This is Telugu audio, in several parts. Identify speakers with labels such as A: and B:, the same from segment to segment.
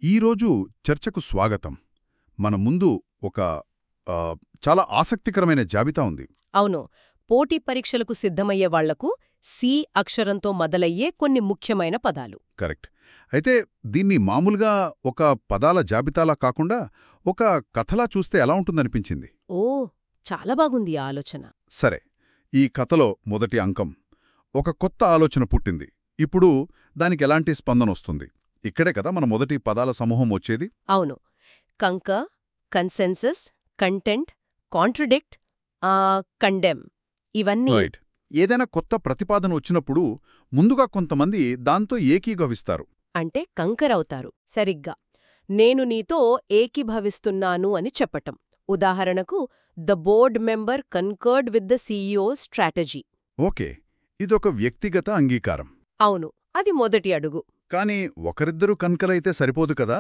A: ఈరోజు చర్చకు స్వాగతం. మన ముందు ఒక ఆ, చాలా ఆసక్తికరమైన జాబితా ఉంది.
B: అవును. పోటీ పరీక్షలకు సిద్ధమయ్యే వాళ్లకు సి అక్షరంతో మొదలయ్యే కొన్ని ముఖ్యమైన పదాలు.
A: కరెక్ట్. అయితే దీన్ని మామూలుగా ఒక పదాల జాబితాలా కాకుండా ఒక కథలా చూస్తే ఎలా ఉంటుందనిపించింది.
B: ఓ, చాలా బాగుంది ఆ ఆలోచన.
A: సరే, ఈ కథలో మొదటి అంకం ఒక కొత్త ఆలోచన పుట్టింది. ఇప్పుడు దానికి ఎలాంటి స్పందనొస్తుంది? ఇక్కడే కదా మన మొదటి పదాల సమూహం వచ్చేది.
B: అవును. కంకర్, కన్సెన్సస్, కంటెంట్, కాంట్రడిక్ట్, కండెమ్ ఇవన్నీ.
A: రైట్. ఏదైనా కొత్త ప్రతిపాదన వచ్చినప్పుడు ముందుగా కొంతమంది దాంతో ఏకీభవిస్తారు.
B: అంటే కంకర్ అవుతారు. సరిగ్గా నేను నీతో ఏకీభవిస్తున్నాను అని చెప్పటం. ఉదాహరణకు the board member concurred with the CEO's strategy.
A: Okay, ఇదొక వ్యక్తిగత అంగీకారం.
B: అవును, అది మొదటి అడుగు.
A: కానీ ఒకరిద్దరూ కన్కరైతే సరిపోదు కదా.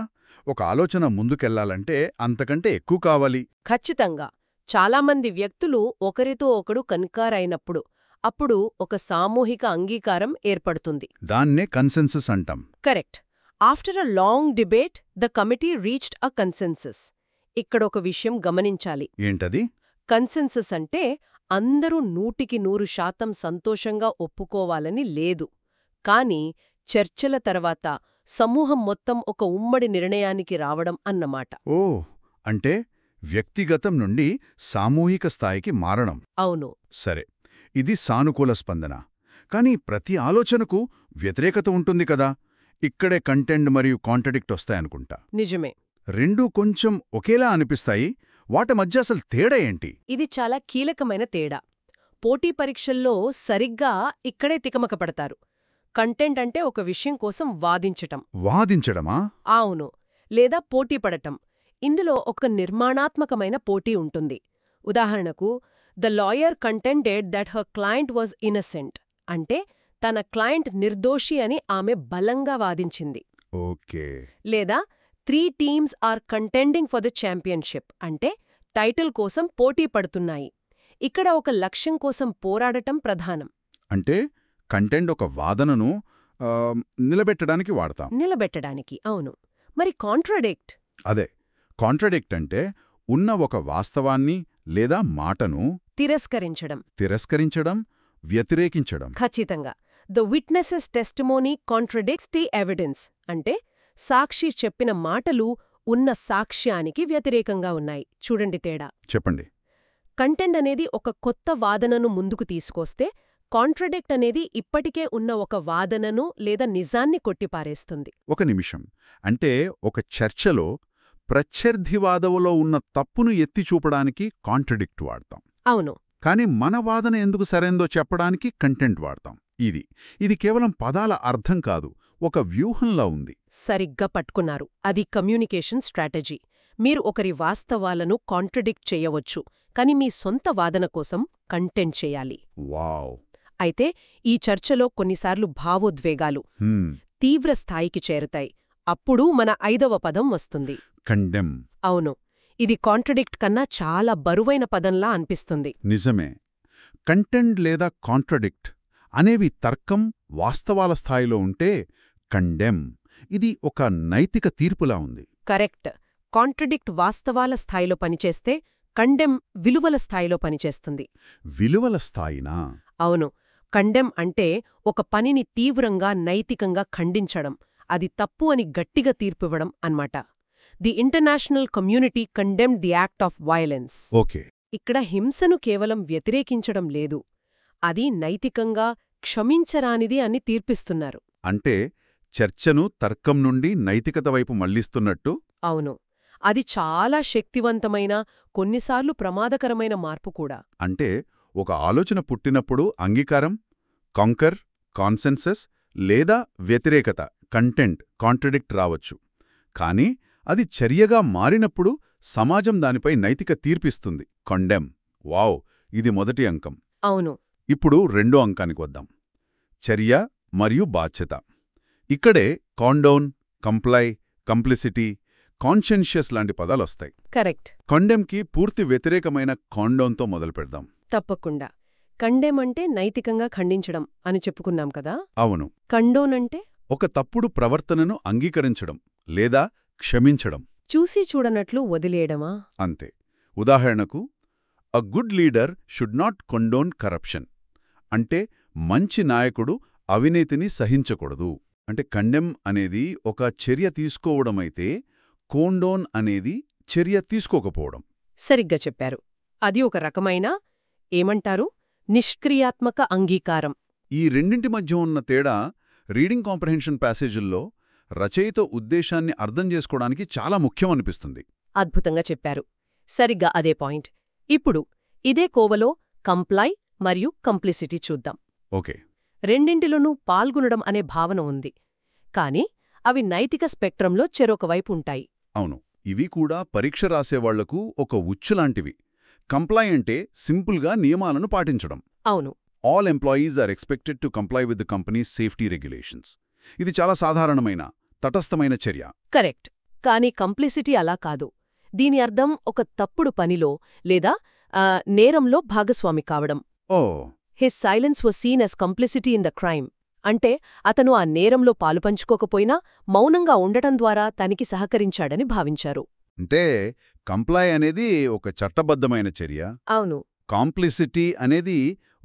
A: ఒక ఆలోచన ముందుకెళ్లాలంటే అంతకంటే ఎక్కువ కావాలి.
B: ఖచ్చితంగా. చాలామంది వ్యక్తులు ఒకరితో ఒకడు కన్కర్ అయినప్పుడు అప్పుడు ఒక సామూహిక అంగీకారం ఏర్పడుతుంది.
A: దాన్నే కన్సెన్సస్ అంటాం.
B: Correct. After a long debate the committee reached a consensus. ఇక్కడొక విషయం గమనించాలి.
A: ఏంటది?
B: కన్సెన్సస్ అంటే అందరూ 100% సంతోషంగా ఒప్పుకోవాలని లేదు. కానీ చర్చల తర్వాత సమూహం మొత్తం ఒక ఉమ్మడి నిర్ణయానికి రావడం అన్నమాట.
A: ఓ, అంటే వ్యక్తిగతం నుండి సామూహిక స్థాయికి మారడం.
B: అవును.
A: సరే, ఇది సానుకూల స్పందన. కానీ ప్రతి ఆలోచనకు వ్యతిరేకత ఉంటుంది కదా. ఇక్కడే కంటెంట్ మరియు కాంట్రడిక్ట్ వస్తాయనుకుంటా.
B: నిజమే.
A: రెండూ కొంచెం ఒకేలా అనిపిస్తాయి. వాటి మధ్య అసలు తేడా ఏంటి?
B: ఇది చాలా కీలకమైన తేడా. పోటీ పరీక్షల్లో సరిగ్గా ఇక్కడే తికమకపడతారు. కంటెంట్ అంటే ఒక విషయం కోసం వాదించటం.
A: వాదించడమా?
B: అవును. లేదా పోటీపడటం. ఇందులో ఒక నిర్మాణాత్మకమైన పోటీ ఉంటుంది. ఉదాహరణకు the lawyer contended that her client was innocent. అంటే తన క్లయింట్ నిర్దోషి అని ఆమె బలంగా వాదించింది.
A: ఓకే.
B: లేదా 3 teams are contending for the championship. అంటే టైటిల్ కోసం పోటీ పడుతున్నాయి. ఇక్కడ ఒక లక్ష్యం కోసం పోరాడటం ప్రధానం.
A: అంటే కంటెంట్ ఒక వాదనను నిలబెట్టడానికి వాడతాం.
B: నిలబెట్టడానికి. అవును. మరి కాంట్రడిక్ట్?
A: అదే, కాంట్రడిక్ట్ అంటే ఉన్న ఒక వాస్తవాన్ని లేదా మాటను తిరస్కరించడం, వ్యతిరేకించడం.
B: ఖచ్చితంగా. The witnesses testimony contradicts the evidence. అంటే సాక్షి చెప్పిన మాటలు ఉన్న సాక్ష్యానికి వ్యతిరేకంగా ఉన్నాయి. చూడండి తేడా.
A: చెప్పండి.
B: కంటెంట్ అనేది ఒక కొత్త వాదనను ముందుకు తీసుకొస్తే, కాంట్రడిక్ట్ అనేది ఇప్పటికే ఉన్న ఒక వాదనను లేదా నిజాన్ని కొట్టిపారేస్తుంది.
A: ఒక నిమిషం. అంటే ఒక చర్చలో ప్రత్యర్థివాదములో ఉన్న తప్పును ఎత్తిచూపడానికి కాంట్రడిక్ట్ వాడతాం.
B: అవును.
A: కాని మన వాదన ఎందుకు సరైందో చెప్పడానికి కంటెంట్ వాడతాం. ఇది కేవలం పదాల అర్థం కాదు, ఒక వ్యూహంలా ఉంది.
B: సరిగ్గా పట్టుకున్నారు. అది కమ్యూనికేషన్ స్ట్రాటజీ. మీరు ఒకరి వాస్తవాలను కాంట్రడిక్ట్ చేయవచ్చు, కాని మీ సొంత వాదన కోసం కంటెంట్ చేయాలి.
A: వావ్.
B: అయితే ఈ చర్చలో కొన్నిసార్లు భావోద్వేగాలు తీవ్ర స్థాయికి చేరుతాయి. అప్పుడు మన 5వ పదం వస్తుంది.
A: కండెమ్.
B: అవును. ఇది కాంట్రడిక్ట్ కన్నా చాలా బరువైన పదంలా అనిపిస్తుంది.
A: నిజమే. కంటెంట్ లేదా కాంట్రడిక్ట్ అనేవి తర్కం, వాస్తవాల స్థాయిలో ఉంటే కండెమ్ ఇది ఒక నైతిక తీర్పులా ఉంది.
B: కరెక్ట్. కాంట్రడిక్ట్ వాస్తవాల స్థాయిలో పనిచేస్తే కండెమ్ విలువల స్థాయిలో పనిచేస్తుంది.
A: విలువల స్థాయినా?
B: అవును. కండెమ్ అంటే ఒక పనిని తీవ్రంగా నైతికంగా ఖండించడం, అది తప్పు అని గట్టిగా తీర్పివ్వడం అన్నమాట. The international community condemned the act of violence.
A: Okay.
B: ఇక్కడ హింసను కేవలం వ్యతిరేకించడం లేదు, అది నైతికంగా క్షమించరానిది అని తీర్పిస్తున్నారు.
A: అంటే చర్చను తర్కం నుండి నైతికత వైపు మళ్లిస్తున్నట్టు?
B: అవును. అది చాలా శక్తివంతమైన, కొన్నిసార్లు ప్రమాదకరమైన మార్పు కూడా.
A: అంటే ఒక ఆలోచన పుట్టినప్పుడు అంగీకారం, కాంకర్, కాన్సెన్సస్ లేదా వ్యతిరేకత, కంటెంట్, కాంట్రడిక్ట్ రావచ్చు. కానీ అది చర్యగా మారినప్పుడు సమాజం దానిపై నైతిక తీర్పిస్తుంది. కండెమ్. వావ్, ఇది మొదటి అంకం.
B: అవును.
A: ఇప్పుడు రెండో అంకానికి వద్దాం. చర్య మరియు బాధ్యత. ఇక్కడే కాండోన్, కంప్లై, కంప్లిసిటీ, కాన్షియన్షియస్ లాంటి పదాలొస్తాయి.
B: కరెక్ట్.
A: కండెమ్కి పూర్తి వ్యతిరేకమైన కాండోన్తో మొదలుపెడదాం.
B: తప్పకుండా. కండెమ్ అంటే నైతికంగా ఖండించడం అని చెప్పుకున్నాం కదా.
A: అవును.
B: కండోన్ అంటే
A: ఒక తప్పుడు ప్రవర్తనను అంగీకరించడం లేదా క్షమించడం
B: చూసి చూడనట్లు వదిలేయడమా?
A: అంతే. ఉదాహరణకు a good leader should not condone corruption అంటే మంచి నాయకుడు అవినీతిని సహించకూడదు. అంటే కండెమ్ అనేది ఒక చర్య తీసుకోవడమైతే కోండోన్ అనేది చర్య తీసుకోకపోవడం.
B: సరిగ్గా చెప్పారు. అది ఒక రకమైన ఏమంటారు నిష్క్రియాత్మక అంగీకారం.
A: ఈ రెండింటి మధ్య ఉన్న తేడా రీడింగ్ కాంప్రహెన్షన్ ప్యాసేజుల్లో రచయిత ఉద్దేశాన్ని అర్థం చేసుకోవడానికి చాలా ముఖ్యమనిపిస్తుంది.
B: అద్భుతంగా చెప్పారు. సరిగ్గా అదే పాయింట్. ఇప్పుడు ఇదే కోవలో కంప్లై మరియు కంప్లిసిటీ చూద్దాం.
A: ఓకే.
B: రెండింటిలోనూ పాల్గొనడం అనే భావన ఉంది. కాని అవి నైతిక స్పెక్ట్రంలో చెరొకవైపు ఉంటాయి.
A: అవును. ఇవి కూడా పరీక్ష రాసేవాళ్లకు ఒక ఉచ్చులాంటివి. కంప్లై అంటే సింపుల్గా నియమాలను పాటించడం.
B: అవును.
A: All employees are expected to comply with the company's safety regulations. ఇది చాలా సాధారణమైన, తటస్థమైన చర్య.
B: కరెక్ట్. కానీ కంప్లిసిటీ అలా కాదు. దీని అర్థం ఒక తప్పుడు పనిలో లేదా నేరంలో భాగస్వామి కావడం.
A: ఓ.
B: His silence was seen as complicity in the crime. అంటే అతను ఆ నేరంలో పాలుపంచుకోకపోయినా మౌనంగా ఉండటం ద్వారా తనకి సహకరించాడని భావించారు.
A: అంటే కంప్లై అనేది ఒక చట్టబద్ధమైన చర్య.
B: అవును.
A: కాంప్లిసిటీ అనేది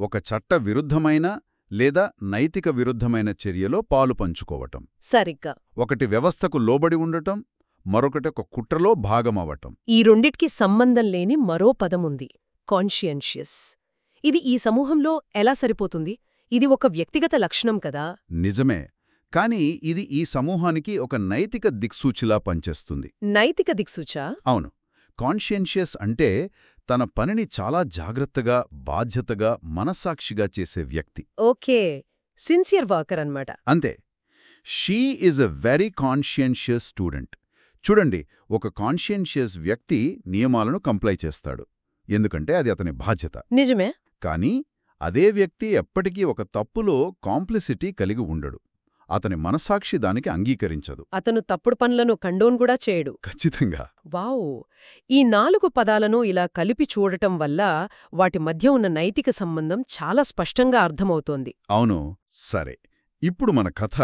A: ఒక చట్ట విరుద్ధమైన లేదా నైతిక విరుద్ధమైన చర్యలో పాలు పంచుకోవటం.
B: సరిగ్గా.
A: ఒకటి వ్యవస్థకు లోబడి ఉండటం, మరొకటి ఒక కుట్రలో భాగమవటం.
B: ఈ రెండిటికి సంబంధం లేని మరో పదముంది, కాన్షియన్షియస్. ఇది ఈ సమూహంలో ఎలా సరిపోతుంది? ఇది ఒక వ్యక్తిగత లక్షణం కదా.
A: నిజమే. కానీ ఇది ఈ సమూహానికి ఒక నైతిక దిక్సూచిలా పనిచేస్తుంది.
B: నైతిక దిక్సూచా?
A: అవును. కాన్షియన్షియస్ అంటే తన పనిని చాలా జాగ్రత్తగా, బాధ్యతగా, మనస్సాక్షిగా చేసే వ్యక్తి.
B: ఓకే. సిన్సియర్ వర్కర్ అన్నమాట.
A: అంతే. She is a very conscientious student. చూడండి, ఒక కాన్షియన్షియస్ వ్యక్తి నియమాలను కంప్లై చేస్తాడు, ఎందుకంటే అది అతని బాధ్యత.
B: నిజమే.
A: కానీ అదే వ్యక్తి ఎప్పటికీ ఒక తప్పులో కాంప్లిసిటీ కలిగి ఉండడు. అతని మనస్సాక్షి దానికి అంగీకరించదు.
B: అతను తప్పుడు పనులను కండోన్ కూడా చేయడు.
A: ఖచ్చితంగా.
B: వావ్! ఈ 4 పదాలను ఇలా కలిపి చూడటం వల్ల వాటి మధ్య ఉన్న నైతిక సంబంధం చాలా స్పష్టంగా అర్థమవుతోంది.
A: అవును. సరే, ఇప్పుడు మన కథ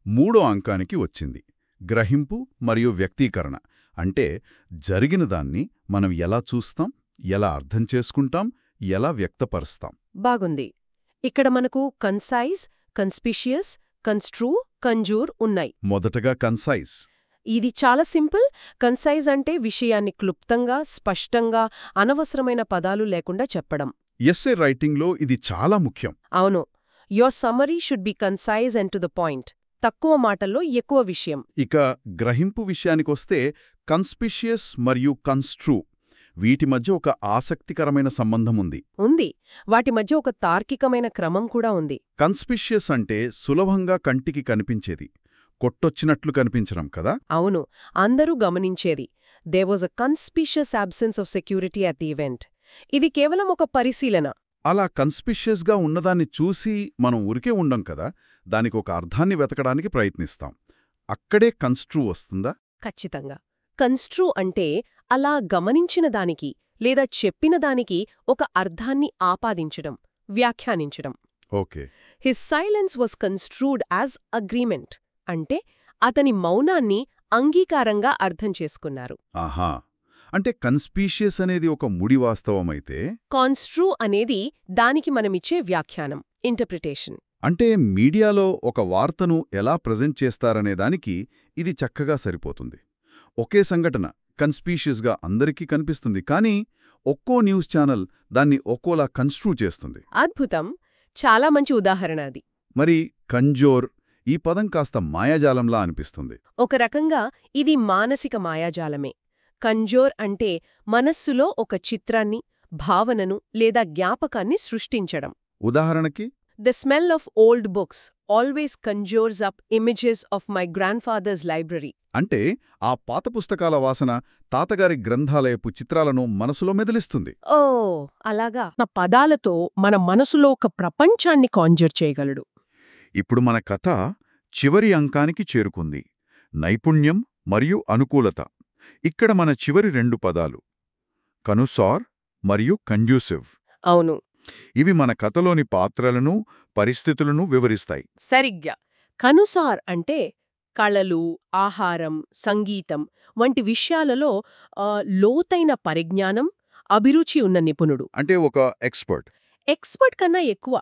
A: 3వ అంకానికి వచ్చింది. గ్రహింపు మరియు వ్యక్తీకరణ. అంటే జరిగిన దాన్ని మనం ఎలా చూస్తాం, ఎలా అర్థం చేసుకుంటాం, ఎలా వ్యక్తపరుస్తాం.
B: బాగుంది. ఇక్కడ మనకు కన్సైజ్, కన్స్పిషియస్, కన్స్ట్రూ, కంజూర్ ఉన్నాయి.
A: మొదటగా కన్సైజ్.
B: ఇది చాలా సింపుల్. కన్సైజ్ అంటే విషయాన్ని క్లుప్తంగా, స్పష్టంగా, అనవసరమైన పదాలు లేకుండా చెప్పడం.
A: ఎస్సే రైటింగ్లో ఇది చాలా ముఖ్యం.
B: అవును. Your summary should be concise and to the point. తక్కువ మాటల్లో ఎక్కువ విషయం.
A: ఇక గ్రహింపు విషయానికొస్తే కన్స్పిషియస్ మరియు కన్స్ట్రూ, వీటి మధ్య ఒక ఆసక్తికరమైన సంబంధం ఉంది.
B: వాటి మధ్య ఒక తార్కికమైన క్రమం కూడా ఉంది.
A: కన్స్పిషియస్ అంటే సులభంగా కంటికి కనిపించేది, కొట్టొచ్చినట్లు కనిపించడం కదా.
B: అవును. అందరూ గమనించేది. There was a conspicuous absence of security at the event. ఇది కేవలం ఒక పరిశీలన.
A: అలా కన్స్పిషియస్గా ఉన్నదాన్ని చూసి మనం ఊరికే ఉండం కదా, దానికి ఒక అర్థాన్ని వెతకడానికి ప్రయత్నిస్తాం. అక్కడే కన్స్ట్రూ వస్తుందా?
B: ఖచ్చితంగా. కన్స్ట్రూ అంటే అలా గమనించిన దానికి లేదా చెప్పిన దానికి ఒక అర్థాన్ని ఆపాదించడం, వ్యాఖ్యానించడం.
A: Okay.
B: His silence was construed as agreement. అంటే అతని మౌనాన్ని అంగీకారంగా అర్థం చేసుకున్నారు.
A: ఆహా. అంటే కన్స్పీషియస్ అనేది ఒక ముడి వాస్తవమైతే
B: కాన్స్ట్రూ అనేది దానికి మనమిచ్చే వ్యాఖ్యానం, ఇంటర్ప్రిటేషన్.
A: అంటే మీడియాలో ఒక వార్తను ఎలా ప్రజెంట్ చేస్తారనే దానికి ఇది చక్కగా సరిపోతుంది. ఒకే సంఘటన కన్స్పీషియస్గా అందరికీ కనిపిస్తుంది, కానీ ఒక్కో న్యూస్ ఛానల్ దాన్ని ఒక్కోలా కన్స్ట్రూ చేస్తుంది.
B: అద్భుతం. చాలా మంచి ఉదాహరణ అది.
A: మరి కంజోర్, ఈ పదం కాస్త మాయాజాలంలా అనిపిస్తుంది.
B: ఒక రకంగా ఇది మానసిక మాయాజాలమే. కంజోర్ అంటే మనస్సులో ఒక చిత్రాన్ని, భావనను లేదా జ్ఞాపకాన్ని సృష్టించడం.
A: ఉదాహరణకి,
B: the smell of old books always conjures up images of my grandfather's library.
A: అంటే ఆ పాత పుస్తకాల వాసన తాతగారి గ్రంథాలయపు చిత్రాలను మనసులో మెదిలిస్తుంది.
B: ఓ అలాగా. నా పదాలతో మన మనసులో ఒక ప్రపంచాన్ని కాంజర్ చేయగలడు.
A: ఇప్పుడు మన కథ చివరి అంకానికి చేరుకుంది. నైపుణ్యం మరియు అనుకూలత. ఇక్కడ మన చివరి 2 పదాలు కనుసార్ మరియు కండ్యూసివ్.
B: అవును.
A: ఇవి మన కథలోని పాత్రలను, పరిస్థితులను వివరిస్తాయి.
B: సరిగ్గా. కనుసార్ అంటే కళలు, ఆహారం, సంగీతం వంటి విషయాలలో లోతైన పరిజ్ఞానం, అభిరుచి ఉన్న నిపుణుడు.
A: అంటే ఒక ఎక్స్పర్ట్.
B: ఎక్స్‌పర్ట్ కన్నా ఎక్కువ.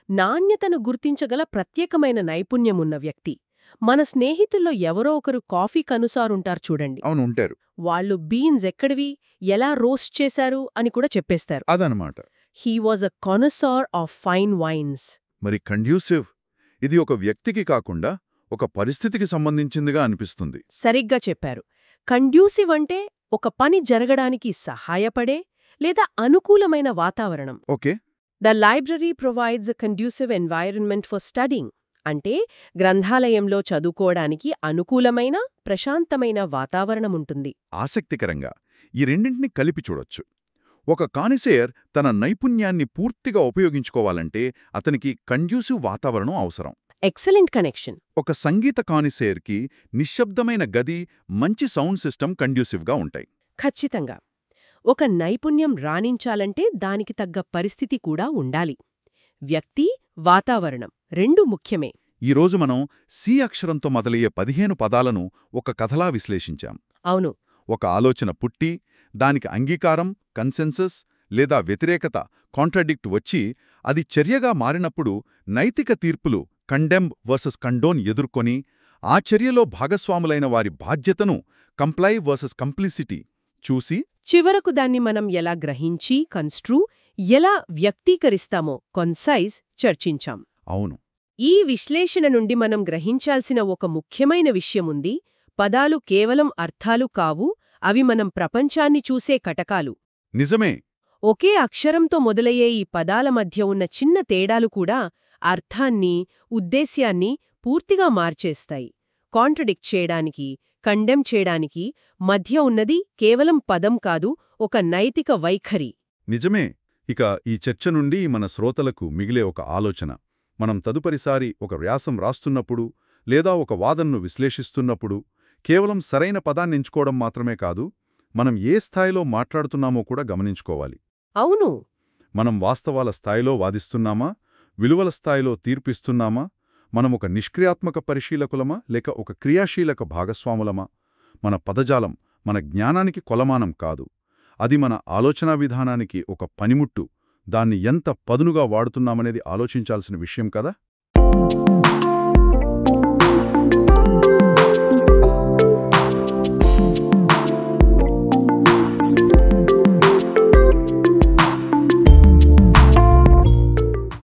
B: నాణ్యతను గుర్తించగల ప్రత్యేకమైన నైపుణ్యమున్న వ్యక్తి. మన స్నేహితుల్లో ఎవరో ఒకరు కాఫీ కనుసారుంటారు చూడండి.
A: అవును, ఉంటారు.
B: వాళ్ళు బీన్స్ ఎక్కడివి, ఎలా రోస్ట్ చేశారు అని కూడా చెప్పేస్తారు.
A: అదనమాట.
B: He was a connoisseur of fine wines.
A: మరి కండ్యూసివ్ ఇది ఒక వ్యక్తికి కాకుండా ఒక పరిస్థితికి సంబంధించిందిగా అనిపిస్తుంది.
B: సరిగ్గా చెప్పారు. కండ్యూసివ్ అంటే ఒక పని జరగడానికి సహాయపడే లేదా అనుకూలమైన వాతావరణం.
A: Okay.
B: The library provides a conducive environment for studying. అంటే గ్రంథాలయంలో చదువుకోవడానికి అనుకూలమైన, ప్రశాంతమైన వాతావరణముంటుంది.
A: ఆసక్తికరంగా ఈ రెండింటినీ కలిపి చూడొచ్చు. ఒక కానిసేయర్ తన నైపుణ్యాన్ని పూర్తిగా ఉపయోగించుకోవాలంటే అతనికి కండ్యూసివ్ వాతావరణం అవసరం.
B: Excellent connection.
A: ఒక సంగీత కానిసేయర్కి నిశ్శబ్దమైన గది, మంచి సౌండ్ సిస్టమ్ కండ్యూసివ్గా ఉంటాయి.
B: ఖచ్చితంగా. ఒక నైపుణ్యం రాణించాలంటే దానికి తగ్గ పరిస్థితి కూడా ఉండాలి. వ్యక్తి, వాతావరణం రెండూ ముఖ్యమే.
A: ఈరోజు మనం సి అక్షరంతో మొదలయ్యే 15 పదాలను ఒక కథలా విశ్లేషించాం.
B: అవును.
A: ఒక ఆలోచన పుట్టి, దానికి అంగీకారం, కన్సెన్సస్ లేదా వ్యతిరేకత, కాంట్రాడిక్ట్ వచ్చి, అది చర్యగా మారినప్పుడు నైతిక తీర్పులు కండెమ్ వర్సెస్ కండోన్ ఎదుర్కొని, ఆ చర్యలో భాగస్వాములైన వారి బాధ్యతను కంప్లై వర్సెస్ కంప్లిసిటీ చూసి,
B: చివరకు దాన్ని మనం ఎలా గ్రహించి, ఎలా వ్యక్తీకరిస్తామో కొన్సైజ్ చర్చించాం.
A: అవును,
B: ఈ విశ్లేషణ నుండి మనం గ్రహించాల్సిన ఒక ముఖ్యమైన విషయముంది. పదాలు కేవలం అర్థాలు కావు, అవి మనం ప్రపంచాన్ని చూసే కటకాలు.
A: నిజమే.
B: ఒకే అక్షరంతో మొదలయ్యే ఈ పదాల మధ్య ఉన్న చిన్న తేడాలు కూడా అర్థాన్ని, ఉద్దేశ్యాన్ని పూర్తిగా మార్చేస్తాయి. కాంట్రడిక్ట్ చేయడానికి, కండెమ్ చేయడానికి మధ్య ఉన్నది కేవలం పదం కాదు, ఒక నైతిక వైఖరి.
A: నిజమే. ఇక ఈ చర్చ నుండి మన శ్రోతలకు మిగిలే ఒక ఆలోచన. మనం తదుపరిసారి ఒక వ్యాసం రాస్తున్నప్పుడు లేదా ఒక వాదనను విశ్లేషిస్తున్నప్పుడు కేవలం సరైన పదాన్ని ఎంచుకోవడం మాత్రమే కాదు, మనం ఏ స్థాయిలో మాట్లాడుతున్నామో కూడా గమనించుకోవాలి.
B: అవును.
A: మనం వాస్తవాల స్థాయిలో వాదిస్తున్నామా, విలువల స్థాయిలో తీర్పిస్తున్నామా, మనం ఒక నిష్క్రియాత్మక పరిశీలకులమా లేక ఒక క్రియాశీలక భాగస్వాములమా? మన పదజాలం మన జ్ఞానానికి కొలమానం కాదు, అది మన ఆలోచనా విధానానికి ఒక పనిముట్టు. దాన్ని ఎంత పదునుగా వాడుతున్నామనేది ఆలోచించాల్సిన విషయం కదా.